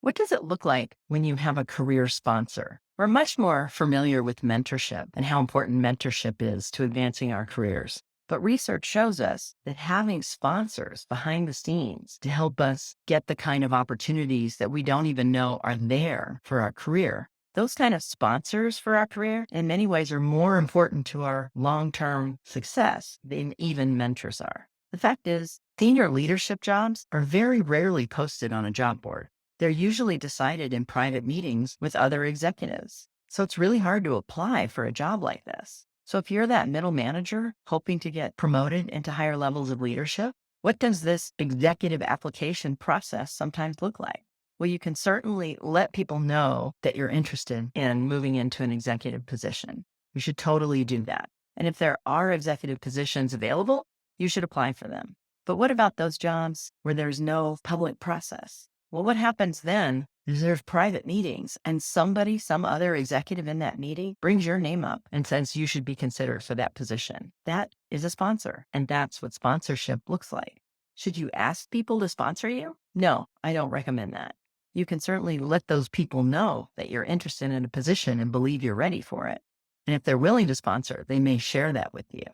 What does it look like when you have a career sponsor? We're much more familiar with mentorship and how important mentorship is to advancing our careers. But research shows us that having sponsors behind the scenes to help us get the kind of opportunities that we don't even know are there for our career, those kind of sponsors for our career in many ways are more important to our long-term success than even mentors are. The fact is, senior leadership jobs are very rarely posted on a job board. They're usually decided in private meetings with other executives. So it's really hard to apply for a job like this. So if you're that middle manager hoping to get promoted into higher levels of leadership, what does this executive application process sometimes look like? Well, you can certainly let people know that you're interested in moving into an executive position. You should totally do that. And if there are executive positions available, you should apply for them. But what about those jobs where there's no public process? Well, what happens then is there's private meetings and somebody, some other executive in that meeting brings your name up and says you should be considered for that position. That is a sponsor. And that's what sponsorship looks like. Should you ask people to sponsor you? No, I don't recommend that. You can certainly let those people know that you're interested in a position and believe you're ready for it. And if they're willing to sponsor, they may share that with you.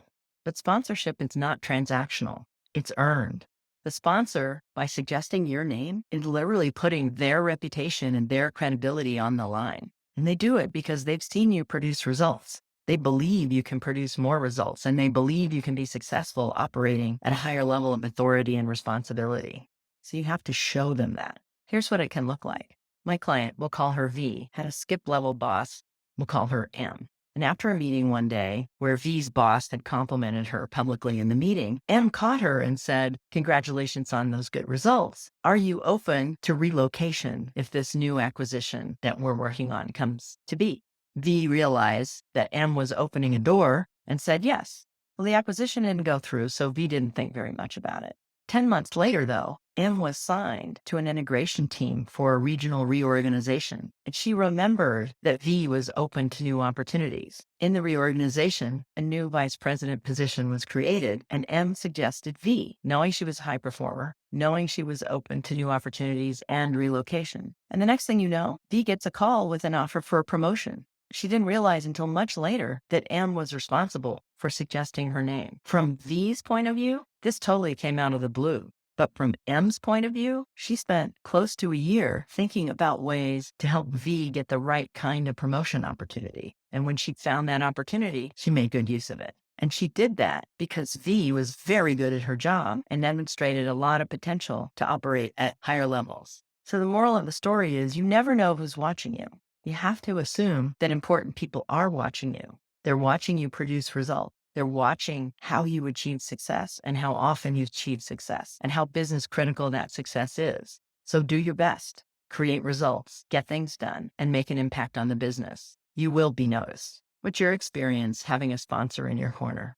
But sponsorship is not transactional. It's earned. The sponsor, by suggesting your name, is literally putting their reputation and their credibility on the line. And they do it because they've seen you produce results. They believe you can produce more results, and they believe you can be successful operating at a higher level of authority and responsibility. So you have to show them that. Here's what it can look like. My client, we'll call her V, had a skip level boss. We'll call her M. And after a meeting one day where V's boss had complimented her publicly in the meeting, M caught her and said, "Congratulations on those good results. Are you open to relocation if this new acquisition that we're working on comes to be?" V realized that M was opening a door and said yes. Well, the acquisition didn't go through, so V didn't think very much about it. 10 months later, though, M was signed to an integration team for a regional reorganization, and she remembered that V was open to new opportunities. In the reorganization, a new vice president position was created, and M suggested V, knowing she was a high performer, knowing she was open to new opportunities and relocation. And the next thing you know, V gets a call with an offer for a promotion. She didn't realize until much later that M was responsible for suggesting her name. From V's point of view, this totally came out of the blue. But from M's point of view, she spent close to a year thinking about ways to help V get the right kind of promotion opportunity. And when she found that opportunity, she made good use of it. And she did that because V was very good at her job and demonstrated a lot of potential to operate at higher levels. So the moral of the story is you never know who's watching you. You have to assume that important people are watching you. They're watching you produce results. They're watching how you achieve success and how often you achieve success and how business critical that success is. So do your best, create results, get things done, and make an impact on the business. You will be noticed. What's your experience having a sponsor in your corner?